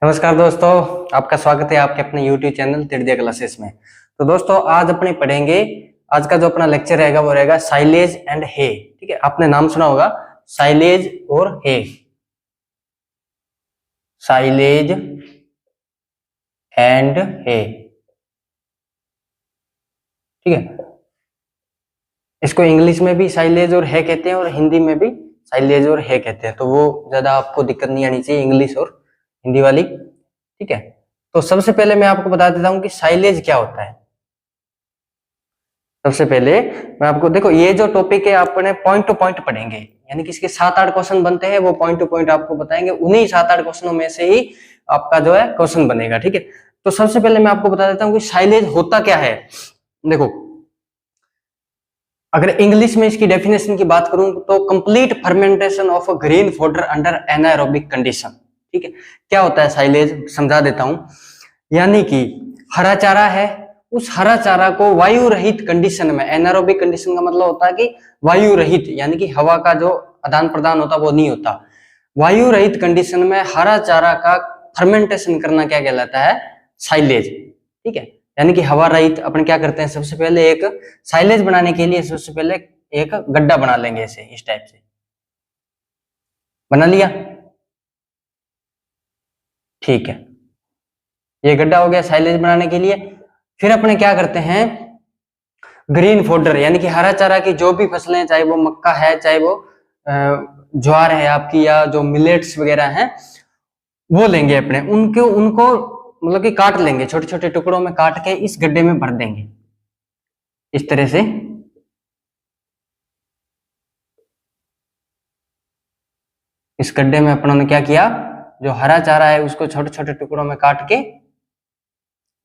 नमस्कार दोस्तों, आपका स्वागत है आपके अपने YouTube चैनल तृतीय क्लासेस में। तो दोस्तों आज अपने पढ़ेंगे, आज का जो अपना लेक्चर रहेगा वो रहेगा साइलेज एंड हे। ठीक है, आपने नाम सुना होगा साइलेज और हे। साइलेज एंड हे, ठीक है। इसको इंग्लिश में भी साइलेज और हे कहते हैं और हिंदी में भी साइलेज और हे कहते हैं। तो वो ज्यादा आपको दिक्कत नहीं आनी चाहिए, इंग्लिश और हिंदी वाली। ठीक है, तो सबसे पहले मैं आपको बता देता हूं कि साइलेज क्या होता है। सबसे पहले मैं आपको, देखो ये जो टॉपिक है अपने पॉइंट टू पॉइंट पढ़ेंगे, यानी कि इसके 7-8 क्वेश्चन बनते हैं, वो पॉइंट टू पॉइंट आपको बताएंगे। उन्हीं 7-8 क्वेश्चनों में से ही आपका जो है क्वेश्चन बनेगा। ठीक है, तो सबसे पहले मैं आपको बता देता हूं कि साइलेज होता क्या है। देखो, अगर इंग्लिश में इसकी डेफिनेशन की बात करूं तो complete fermentation of a green fodder under anaerobic condition. ठीक है, क्या होता है साइलेज, समझा देता हूं। यानी कि हरा चारा है, उस हरा चारा को वायु रहित कंडीशन में, एनारोबिक कंडीशन का मतलब होता है कि वायु रहित, यानी कि हवा का जो आदान प्रदान होता वो नहीं होता। वायु रहित कंडीशन में हरा चारा का फर्मेंटेशन करना क्या कहलाता है, साइलेज। ठीक है, यानी कि हवा रहित अपन क्या करते हैं, सबसे पहले एक साइलेज बनाने के लिए सबसे पहले एक गड्ढा बना लेंगे, ऐसे इस टाइप से बना लिया। ठीक है, ये गड्ढा हो गया साइलेज बनाने के लिए। फिर अपने क्या करते हैं, ग्रीन फोडर यानी कि हरा चारा की जो भी फसलें, चाहे वो मक्का है, चाहे वो ज्वार है आपकी, या जो मिलेट्स वगैरह हैं, वो लेंगे अपने, उनको मतलब कि काट लेंगे, छोटे छोटे टुकड़ों में काट के इस गड्ढे में भर देंगे इस तरह से। इस गड्ढे में अपनों ने क्या किया, जो हरा चारा है उसको छोटे छोटे टुकड़ों में काट के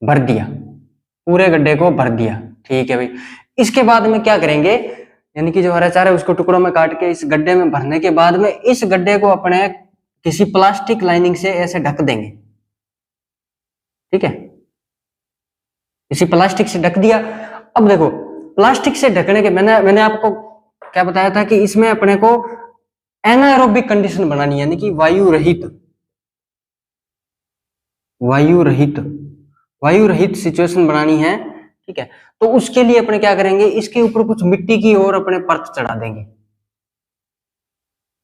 भर दिया, पूरे गड्ढे को भर दिया। ठीक है भाई, इसके बाद में क्या करेंगे, यानी कि जो हरा चारा है उसको टुकड़ों में काट के इस गड्ढे में भरने के बाद में इस गड्ढे को अपने किसी प्लास्टिक लाइनिंग से ऐसे ढक देंगे। ठीक है, इसी प्लास्टिक से ढक दिया। अब देखो, प्लास्टिक से ढकने के मैंने आपको क्या बताया था कि इसमें अपने को एनाएरोबिक कंडीशन बनानी है, यानी कि वायु रहित सिचुएशन बनानी है। ठीक है, तो उसके लिए अपने क्या करेंगे, इसके ऊपर कुछ मिट्टी की और अपने परत चढ़ा देंगे,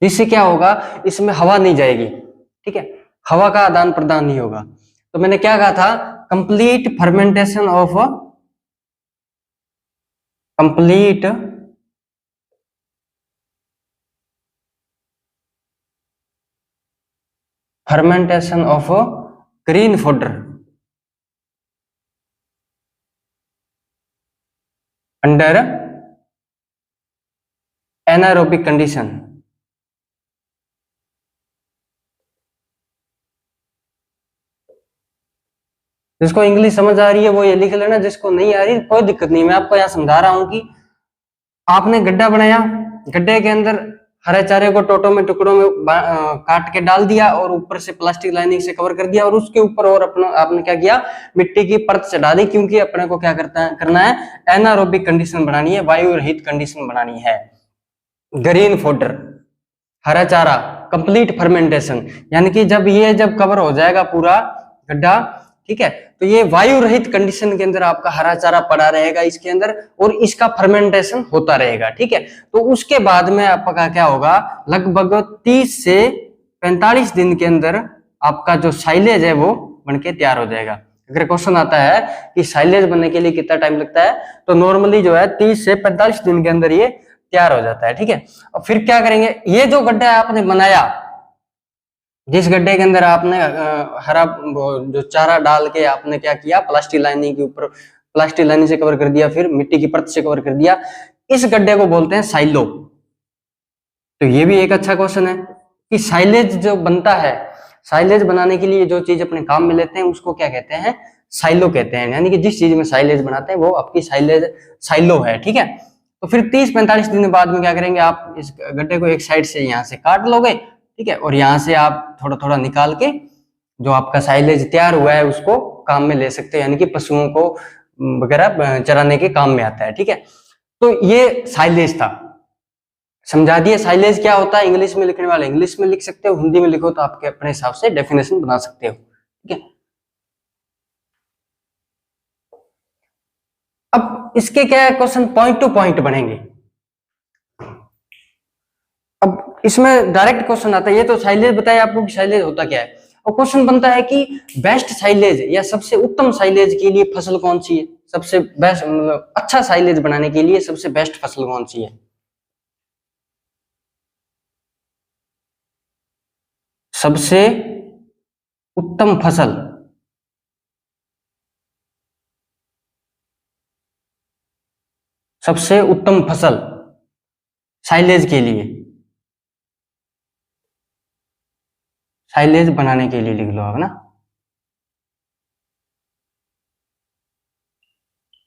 जिससे क्या होगा, इसमें हवा नहीं जाएगी। ठीक है, हवा का आदान प्रदान नहीं होगा। तो मैंने क्या कहा था, complete fermentation of green fodder under anaerobic condition. जिसको इंग्लिश समझ आ रही है वो ये लिख लेना, जिसको नहीं आ रही कोई दिक्कत नहीं, मैं आपको यहाँ समझा रहा हूं कि आपने गड्ढा बनाया, गड्ढे के अंदर हरे चारे को टुकड़ों में काट के डाल दिया और ऊपर से प्लास्टिक लाइनिंग से कवर कर दिया, और उसके ऊपर और आपने क्या किया, मिट्टी की परत चढ़ा दी, क्योंकि अपने को क्या करना है, एनारोबिक कंडीशन बनानी है, वायु रहित कंडीशन बनानी है। ग्रीन फॉडर, हरा चारा, कंप्लीट फर्मेंटेशन, यानी कि जब कवर हो जाएगा पूरा गड्ढा, ठीक है, तो ये वायु रहित कंडीशन के अंदर आपका हरा चारा पड़ा रहेगा इसके अंदर, और इसका फर्मेंटेशन होता रहेगा। ठीक है, तो उसके बाद में आपका क्या होगा, लगभग 30 से 45 दिन के अंदर आपका जो साइलेज है वो बनके तैयार हो जाएगा। अगर क्वेश्चन आता है कि साइलेज बनने के लिए कितना टाइम लगता है, तो नॉर्मली जो है 30 से 45 दिन के अंदर ये तैयार हो जाता है। ठीक है, और फिर क्या करेंगे, ये जो गड्ढा आपने बनाया, जिस गड्ढे के अंदर आपने हरा जो चारा डाल के आपने क्या किया, प्लास्टिक लाइनिंग के ऊपर प्लास्टिक लाइनिंग से कवर कर दिया, फिर मिट्टी की परत से कवर कर दिया, इस गड्ढे को बोलते हैं साइलो। तो ये भी एक अच्छा क्वेश्चन है कि साइलेज जो बनता है, साइलेज बनाने के लिए जो चीज अपने काम में लेते हैं उसको क्या कहते हैं, साइलो कहते हैं। यानी कि जिस चीज में साइलेज बनाते हैं वो आपकी साइलो है। ठीक है, तो फिर 30-45 दिन बाद में क्या करेंगे, आप इस गड्ढे को एक साइड से यहाँ से काट लोगे। ठीक है, और यहाँ से आप थोड़ा थोड़ा निकाल के जो आपका साइलेज तैयार हुआ है उसको काम में ले सकते हैं, यानी कि पशुओं को वगैरह चराने के काम में आता है। ठीक है, तो ये साइलेज था, समझा दिए साइलेज क्या होता है। इंग्लिश में लिखने वाले इंग्लिश में लिख सकते हो, हिंदी में लिखो तो आपके अपने हिसाब से डेफिनेशन बना सकते हो। ठीक है। अब इसके क्या है क्वेश्चन, पॉइंट टू पॉइंट बनेंगे। अब इसमें डायरेक्ट क्वेश्चन आता है, ये तो साइलेज बताया आपको कि साइलेज होता क्या है। और क्वेश्चन बनता है कि बेस्ट साइलेज या सबसे उत्तम साइलेज के लिए फसल कौन सी है, सबसे बेस्ट मतलब अच्छा साइलेज बनाने के लिए सबसे बेस्ट फसल कौन सी है। सबसे उत्तम फसल, सबसे उत्तम फसल साइलेज के लिए, साइलेज बनाने के लिए लिख लो आप ना।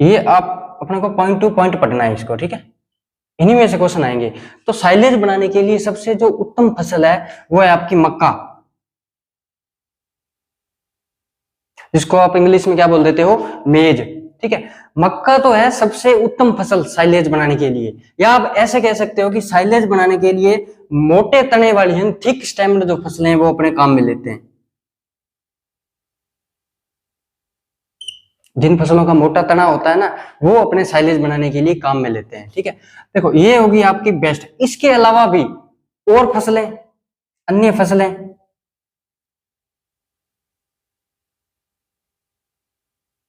ये आप अपने को पॉइंट टू पॉइंट पढ़ना है इसको, ठीक है। इन्हीं में से क्वेश्चन आएंगे। तो साइलेज बनाने के लिए सबसे जो उत्तम फसल है वो है आपकी मक्का, जिसको आप इंग्लिश में क्या बोल देते हो, मेज, ठीक है। मक्का तो है सबसे उत्तम फसल साइलेज बनाने के लिए, या आप ऐसे कह सकते हो कि साइलेज बनाने के लिए मोटे तने वाली हैं थिक स्टेम्ड जो फसलें हैं वो अपने काम में लेते हैं। जिन फसलों का मोटा तना होता है ना वो अपने साइलेज बनाने के लिए काम में लेते हैं, ठीक है। देखो ये होगी आपकी बेस्ट। इसके अलावा भी और फसलें, अन्य फसलें,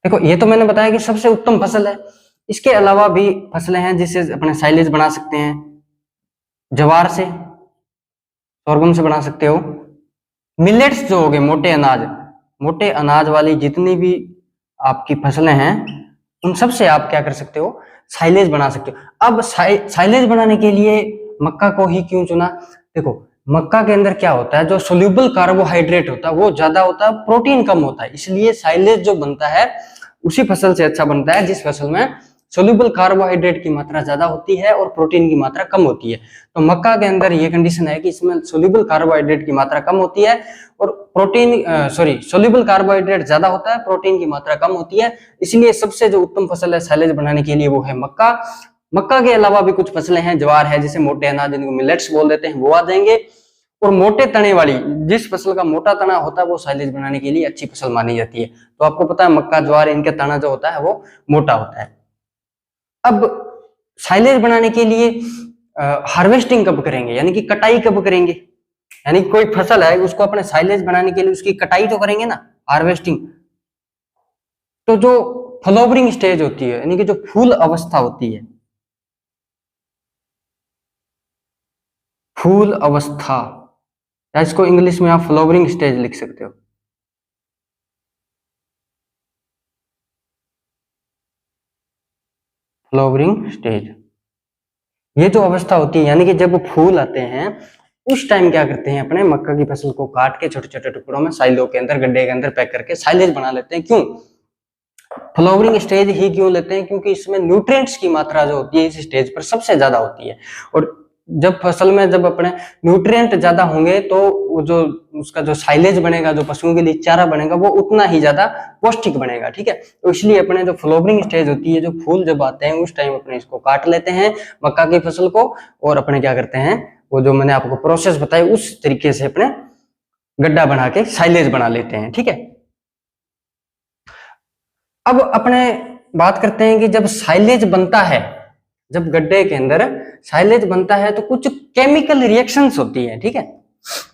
देखो ये तो मैंने बताया कि सबसे उत्तम फसल है। इसके अलावा भी फसलें हैं जिससे अपने साइलेज बना सकते हैं। ज्वार से, सोरगम से बना सकते हो। मिलेट्स जो हो गए मोटे अनाज, मोटे अनाज वाली जितनी भी आपकी फसलें हैं उन सब से आप क्या कर सकते हो, साइलेज बना सकते हो। अब साइलेज बनाने के लिए मक्का को ही क्यों चुना, देखो मक्का के अंदर क्या होता है, जो सोल्यूबल कार्बोहाइड्रेट होता है वो ज्यादा होता है, प्रोटीन कम होता है, इसलिए साइलेज जो बनता है उसी फसल से अच्छा बनता है जिस फसल में सोल्यूबल कार्बोहाइड्रेट की मात्रा ज्यादा होती है और प्रोटीन की मात्रा कम होती है। तो मक्का के अंदर ये कंडीशन है कि इसमें सोल्यूबल कार्बोहाइड्रेट की मात्रा कम होती है और प्रोटीन सोल्यूबल कार्बोहाइड्रेट ज्यादा होता है, प्रोटीन की मात्रा कम होती है, इसलिए सबसे जो उत्तम फसल है साइलेज बनाने के लिए वो है मक्का। मक्का के अलावा भी कुछ फसलें हैं, ज्वार है जिसे मोटे अनाज जिनको मिलेट्स बोल देते हैं वो आ जाएंगे। और मोटे तने वाली जिस फसल का मोटा तना होता है वो साइलेज बनाने के लिए अच्छी फसल मानी जाती है। तो आपको पता है मक्का ज्वार इनके तना जो होता है वो मोटा होता है। अब साइलेज बनाने के लिए हार्वेस्टिंग कब करेंगे, यानी कि कटाई कब करेंगे, यानी कोई फसल है उसको अपने साइलेज बनाने के लिए उसकी कटाई तो करेंगे ना, हार्वेस्टिंग। तो जो फ्लावरिंग स्टेज होती है यानी कि जो फूल अवस्था होती है, फूल अवस्था, या इसको इंग्लिश में आप फ्लावरिंग स्टेज लिख सकते हो। फ्लावरिंग स्टेज, ये जो अवस्था होती है यानी कि जब फूल आते हैं उस टाइम क्या करते हैं, अपने मक्का की फसल को काट के छोटे छोटे टुकड़ों में साइलो के अंदर गड्ढे के अंदर पैक करके साइलेज बना लेते हैं। क्यों फ्लावरिंग स्टेज ही क्यों लेते हैं, क्योंकि इसमें न्यूट्रिएंट्स की मात्रा जो होती है इस स्टेज पर सबसे ज्यादा होती है। और जब फसल में जब अपने न्यूट्रिएंट ज्यादा होंगे तो वो जो उसका जो साइलेज बनेगा, जो पशुओं के लिए चारा बनेगा वो उतना ही ज्यादा पौष्टिक बनेगा, ठीक है। तो इसलिए अपने जो फ्लावरिंग स्टेज होती है, जो फूल जब आते हैं उस टाइम अपने इसको काट लेते हैं मक्का की फसल को, और अपने क्या करते हैं वो जो मैंने आपको प्रोसेस बताई उस तरीके से अपने गड्ढा बना के साइलेज बना लेते हैं, ठीक है। अब अपने बात करते हैं कि जब साइलेज बनता है, जब गड्ढे के अंदर साइलेज बनता है तो कुछ केमिकल रिएक्शंस होती है, ठीक है।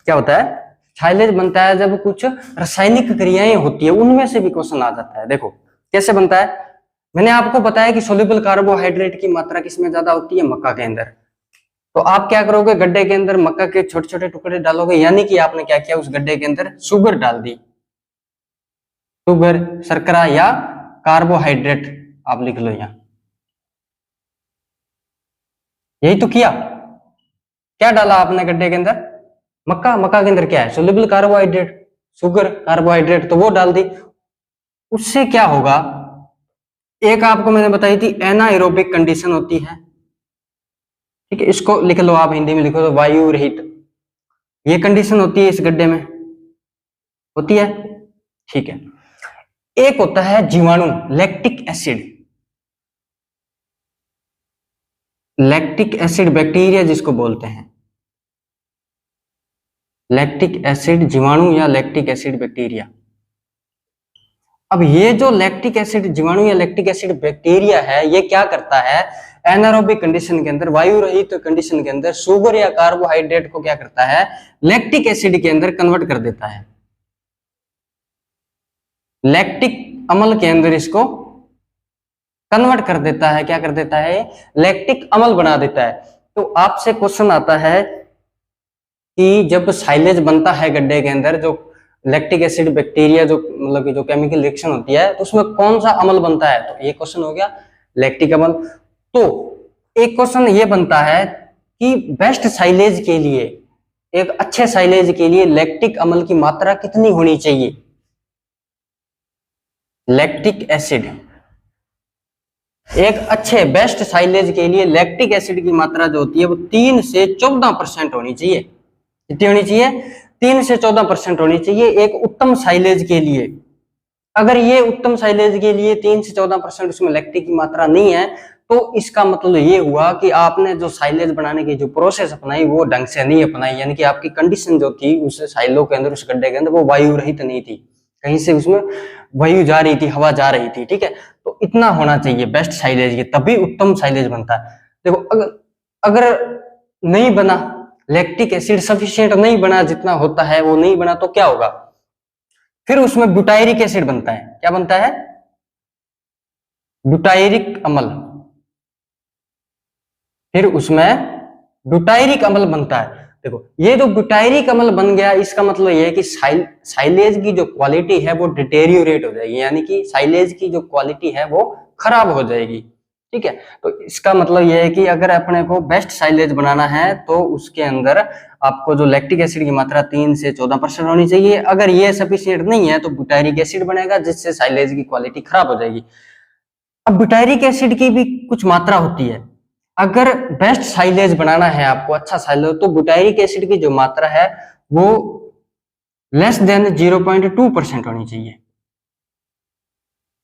क्या होता है, साइलेज बनता है जब कुछ रासायनिक क्रियाएं होती है, उनमें से भी क्वेश्चन आ जाता है। देखो कैसे बनता है, मैंने आपको बताया कि सोल्यूबल कार्बोहाइड्रेट की मात्रा किसमें ज्यादा होती है, मक्का के अंदर। तो आप क्या करोगे, गड्ढे के अंदर मक्का के छोटे छोटे टुकड़े डालोगे, यानी कि आपने क्या किया, उस गड्ढे के अंदर शुगर डाल दी, शुगर, शर्करा या कार्बोहाइड्रेट आप लिख लो यहां। यही तो किया, क्या डाला आपने गड्ढे के अंदर, मक्का, मक्का के अंदर क्या है, सोल्यूबल कार्बोहाइड्रेट, शुगर, कार्बोहाइड्रेट, तो वो डाल दी। उससे क्या होगा, एक आपको मैंने बताई थी एनाएरोबिक कंडीशन होती है, ठीक है। इसको लिख लो आप, हिंदी में लिखो तो वायु रहित, ये कंडीशन होती है इस गड्ढे में, होती है, ठीक है। एक होता है जीवाणु, lactic acid, lactic acid bacteria जिसको बोलते हैं, लैक्टिक एसिड जीवाणु या लैक्टिक एसिड बैक्टीरिया। अब ये जो लैक्टिक एसिड जीवाणु या लैक्टिक एसिड बैक्टीरिया है, ये क्या करता है, एनारोबिक कंडीशन के अंदर, वायु रहित कंडीशन के अंदर शुगर या कार्बोहाइड्रेट को क्या करता है, लैक्टिक एसिड के अंदर कन्वर्ट कर देता है। लैक्टिक अम्ल के अंदर इसको कन्वर्ट कर देता है, क्या कर देता है, लैक्टिक अम्ल बना देता है। तो आपसे क्वेश्चन आता है कि जब साइलेज बनता है गड्ढे के अंदर, जो लैक्टिक एसिड बैक्टीरिया जो मतलब कि जो केमिकल रिएक्शन होती है, तो उसमें कौन सा अम्ल बनता है, तो ये क्वेश्चन हो गया लैक्टिक अम्ल। तो एक क्वेश्चन ये बनता है कि बेस्ट साइलेज के लिए, एक अच्छे साइलेज के लिए लैक्टिक अम्ल की मात्रा कितनी होनी चाहिए। लैक्टिक एसिड, एक अच्छे बेस्ट साइलेज के लिए लैक्टिक एसिड की मात्रा जो होती है वो 3 से 14% होनी चाहिए। कितनी होनी चाहिए, 3 से 14% होनी चाहिए एक उत्तम साइलेज के लिए। अगर ये उत्तम साइलेज के लिए 3 से 14% उसमें लैक्टिक की मात्रा नहीं है, तो इसका मतलब ये हुआ कि आपने जो साइलेज बनाने की जो प्रोसेस अपनाई वो ढंग से नहीं अपनाई, यानी कि आपकी कंडीशन जो थी उस साइलो के अंदर, उस गड्ढे के अंदर, वो वायु रहित नहीं थी, कहीं से उसमें वायु जा रही थी, हवा जा रही थी, ठीक है। तो इतना होना चाहिए बेस्ट साइलेज के, तभी उत्तम साइलेज बनता है। देखो अगर नहीं बना, लैक्टिक एसिड सफिशिएंट नहीं बना, जितना होता है वो नहीं बना, तो क्या होगा, फिर उसमें ब्यूटायरिक एसिड बनता है। क्या बनता है, ब्यूटायरिक अम्ल। फिर उसमें ब्यूटायरिक अम्ल बनता है। देखो ये जो ब्यूटायरिक अम्ल बन गया, इसका मतलब ये है कि साइलेज की जो क्वालिटी है वो डिटेरियोरेट हो जाएगी, यानी कि साइलेज की जो क्वालिटी है वो खराब हो जाएगी, ठीक है। तो इसका मतलब ये है कि अगर अपने को बेस्ट साइलेज बनाना है तो उसके अंदर आपको जो लैक्टिक एसिड की मात्रा 3 से 14% होनी चाहिए। अगर ये सफिशिएंट नहीं है तो ब्यूटायरिक एसिड बनेगा, जिससे साइलेज की क्वालिटी खराब हो जाएगी। अब ब्यूटायरिक एसिड की भी कुछ मात्रा होती है। अगर बेस्ट साइलेज बनाना है आपको, अच्छा साइलेज, तो ब्यूटायरिक एसिड की जो मात्रा है वो लेस देन 0.2% होनी चाहिए,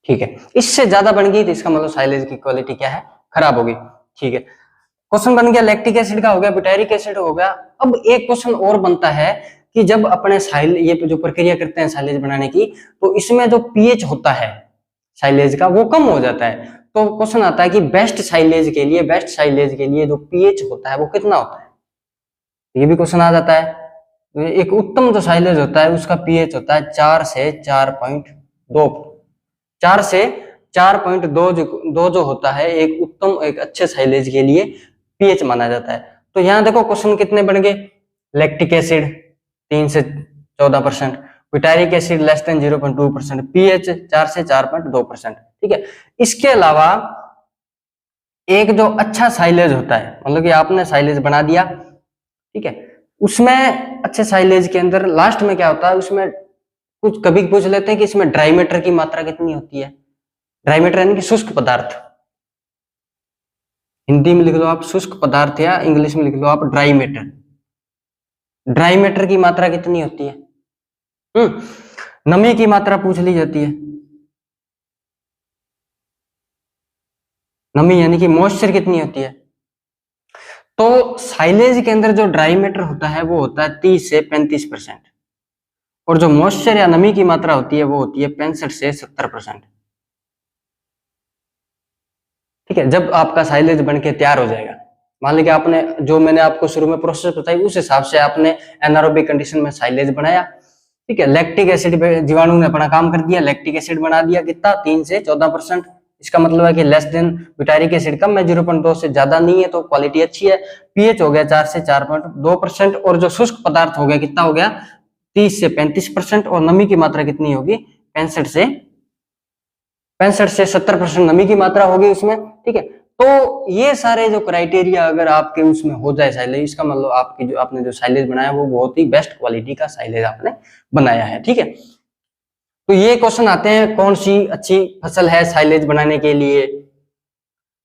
ठीक है। इससे ज्यादा बन गई तो इसका मतलब साइलेज की क्वालिटी क्या है, खराब होगी, ठीक है। क्वेश्चन बन गया लैक्टिक एसिड का, हो गया ब्यूटायरिक एसिड हो गया। अब एक क्वेश्चन और बनता है कि जब अपने ये जो प्रक्रिया करते हैं साइलेज बनाने की, तो इसमें जो पीएच होता है साइलेज का वो कम हो जाता है। तो क्वेश्चन आता है कि बेस्ट साइलेज के लिए, बेस्ट साइलेज के लिए जो पीएच होता है वो कितना होता है, ये भी क्वेश्चन आ जाता है। एक उत्तम जो साइलेज होता है उसका पीएच होता है 4 से 4.2, 4 से 4.2 जो होता है एक उत्तम, एक अच्छे साइलेज के लिए पीएच माना जाता है। तो यहाँ देखो क्वेश्चन कितने बन गए, लैक्टिक एसिड 3 से 14%, butyric acid less than 0.2%, pH 4 से 4.2%, ठीक है। इसके अलावा एक जो अच्छा साइलेज होता है, मतलब कि आपने साइलेज बना दिया, ठीक है, उसमें अच्छे साइलेज के अंदर लास्ट में क्या होता है, उसमें कुछ कभी पूछ लेते हैं कि इसमें ड्राई मैटर की मात्रा कितनी होती है। ड्राई मैटर यानी कि शुष्क पदार्थ, हिंदी में लिख लो आप शुष्क पदार्थ, या इंग्लिश में लिख लो आप ड्राई मैटर। ड्राई मैटर की मात्रा कितनी होती है, नमी की मात्रा पूछ ली जाती है, नमी यानी कि मॉइस्चर कितनी होती है। तो साइलेज के अंदर जो ड्राई मैटर होता है वो होता है 30 से 35%, और जो मॉइस्चर या नमी की मात्रा होती है वो होती है 65 से 70%, ठीक है। जब आपका साइलेज बन के तैयार हो जाएगा, मान लीजिए आपने जो मैंने आपको शुरू में प्रोसेस बताई उस हिसाब से आपने एनारोबिक कंडीशन में साइलेज बनाया, ठीक है। लैक्टिक एसिड जीवाणु ने अपना काम कर दिया, लैक्टिक एसिड बना दिया, कितना 3 से 14%। इसका मतलब है कि लेस देन ब्यूटायरिक एसिड कम है, 0.2 से ज्यादा नहीं है, तो क्वालिटी अच्छी है। पीएच हो गया 4 से 4.2%, और जो शुष्क पदार्थ हो गया कितना हो गया 30 से 35%, और नमी की मात्रा कितनी होगी 65 से 70% नमी की मात्रा होगी उसमें, ठीक है। तो ये सारे जो क्राइटेरिया अगर आपके उसमें हो जाए साइलेज, इसका मतलब आपकी जो आपने जो साइलेज बनाया वो बहुत ही बेस्ट क्वालिटी का साइलेज आपने बनाया है, ठीक है। तो ये क्वेश्चन आते हैं कौन सी अच्छी फसल है साइलेज बनाने के लिए,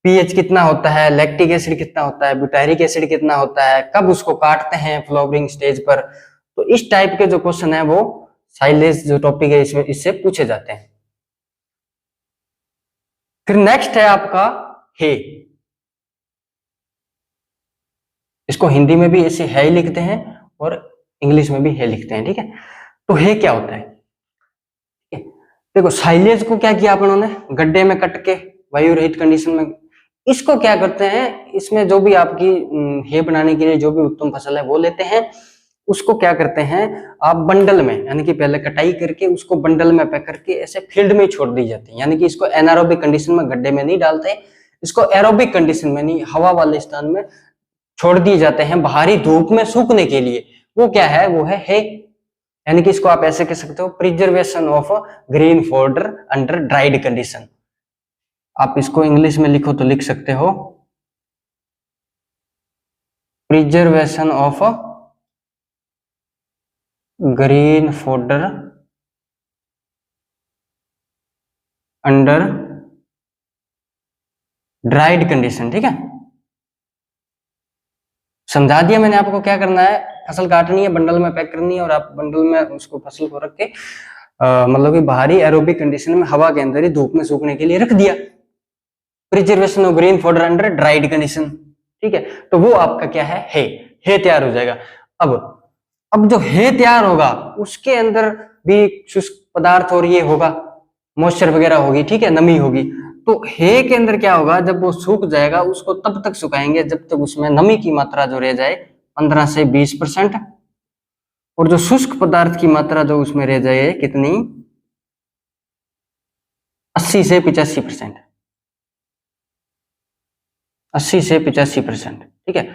पीएच कितना होता है, लैक्टिक एसिड कितना होता है, ब्यूटायरिक एसिड कितना होता है, कब उसको काटते हैं फ्लावरिंग स्टेज पर। तो इस टाइप के जो क्वेश्चन है वो साइलेज जो टॉपिक है इसमें इससे पूछे जाते हैं। फिर नेक्स्ट है आपका हे, इसको हिंदी में भी ऐसे है ही लिखते हैं और इंग्लिश में भी है लिखते हैं, ठीक है। तो हे क्या होता है, देखो साइलेज को क्या किया अपन ने, गड्ढे में कट के वायु रहित कंडीशन में, इसको क्या करते हैं, इसमें जो भी आपकी हे बनाने के लिए जो भी उत्तम फसल है वो लेते हैं, उसको क्या करते हैं आप बंडल में, यानी कि पहले कटाई करके उसको बंडल में पैक करके ऐसे फील्ड में छोड़ दी जाती है। यानी कि इसको एनारोबिक कंडीशन में गड्ढे में नहीं डालते, इसको एरोबिक कंडीशन में नहीं, हवा वाले स्थान में छोड़ दिए जाते हैं बाहरी धूप में सूखने के लिए। वो क्या है, वो है हे। यानी कि इसको आप ऐसे कह सकते हो, preservation of green fodder under dried condition. आप इसको इंग्लिश में लिखो तो लिख सकते हो, preservation of green fodder under dried condition. ठीक है, समझा दिया मैंने आपको क्या करना है, फसल काटनी है, बंडल में पैक करनी है, और आप बंडल में उसको फसल को रख के मतलब कि बाहरी एरोबिक कंडीशन में हवा के अंदर ही धूप में सूखने के लिए रख दिया। Preservation of green fodder under dried condition. ठीक है, तो वो आपका क्या है, हे तैयार हो जाएगा। अब जो हे तैयार होगा उसके अंदर भी शुष्क पदार्थ और ये होगा, मॉइस्चर वगैरह होगी, ठीक है, नमी होगी। तो हे के अंदर क्या होगा, जब वो सूख जाएगा उसको तब तक सुखाएंगे जब तक उसमें नमी की मात्रा जो रह जाए 15 से 20%, और जो शुष्क पदार्थ की मात्रा जो उसमें रह जाए कितनी, 80 से 85%, 80 से 85%। ठीक है,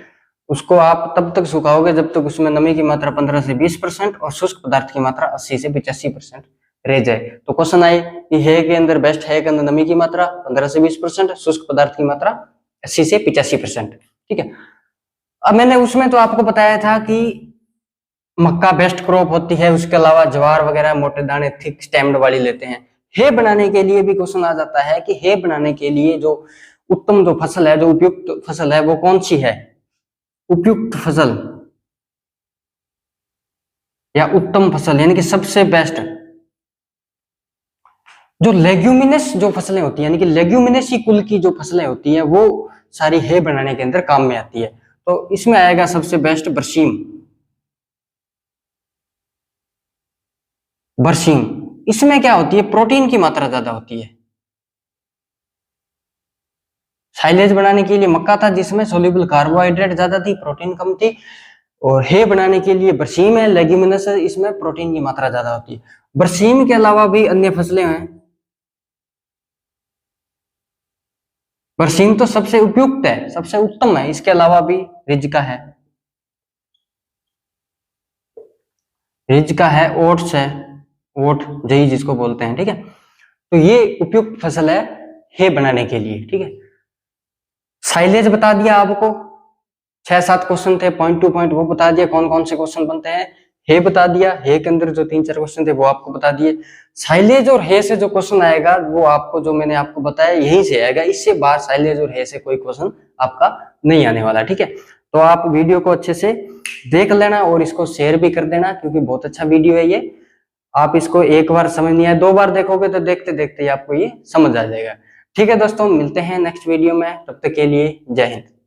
उसको आप तब तक सुखाओगे जब तक उसमें नमी की मात्रा 15 से 20% और शुष्क पदार्थ की मात्रा 80 से 85% रह जाए। तो क्वेश्चन आए कि हे के अंदर बेस्ट है के अंदर नमी की मात्रा 15 से 20%, शुष्क पदार्थ की मात्रा 80 से 85%। ठीक है, अब मैंने उसमें तो आपको बताया था कि मक्का बेस्ट क्रॉप होती है, उसके अलावा ज्वार वगैरह मोटे दाने थिक स्टेम्ड वाली लेते हैं। हे बनाने के लिए भी क्वेश्चन आ जाता है कि हे बनाने के लिए जो उत्तम जो फसल है, जो उपयुक्त फसल है वो कौन सी है, उपयुक्त फसल या उत्तम फसल, यानी कि सबसे बेस्ट। जो लेग्यूमिनस जो फसलें होती है, यानी कि लेग्यूमिनेसी कुल की जो फसलें होती है वो सारी हे बनाने के अंदर काम में आती है। तो इसमें आएगा सबसे बेस्ट बरसीम। बरसीम इसमें क्या होती है, प्रोटीन की मात्रा ज्यादा होती है। साइलेज बनाने के लिए मक्का था जिसमें सोल्यूबल कार्बोहाइड्रेट ज्यादा थी, प्रोटीन कम थी, और हे बनाने के लिए बरसीम है, लेग्यूमिनस है, इसमें प्रोटीन की मात्रा ज्यादा होती है। बरसीम के अलावा भी अन्य फसलें हैं, बरसीम तो सबसे उपयुक्त है, सबसे उत्तम है, इसके अलावा भी रिज्का है, रिज्का है, ओट्स है, ओट जई जिसको बोलते हैं। ठीक है, तो ये उपयुक्त फसल है हे बनाने के लिए। ठीक है, साइलेज बता दिया आपको, 6-7 क्वेश्चन थे, पॉइंट टू पॉइंट वो बता दिया, कौन कौन से क्वेश्चन बनते हैं। हे बता दिया, हे के अंदर जो 3-4 क्वेश्चन थे वो आपको बता दिए। साइलेज और हे से जो क्वेश्चन आएगा वो आपको, जो मैंने आपको बताया यहीं से आएगा, इससे बाहर साइलेज और हे से कोई क्वेश्चन आपका नहीं आने वाला। ठीक है, तो आप वीडियो को अच्छे से देख लेना और इसको शेयर भी कर देना, क्योंकि बहुत अच्छा वीडियो है ये। आप इसको एक बार समझ नहीं आया, 2 बार देखोगे तो देखते देखते ही आपको ये समझ आ जाएगा। ठीक है दोस्तों, मिलते हैं नेक्स्ट वीडियो में, तब तक के लिए जय हिंद।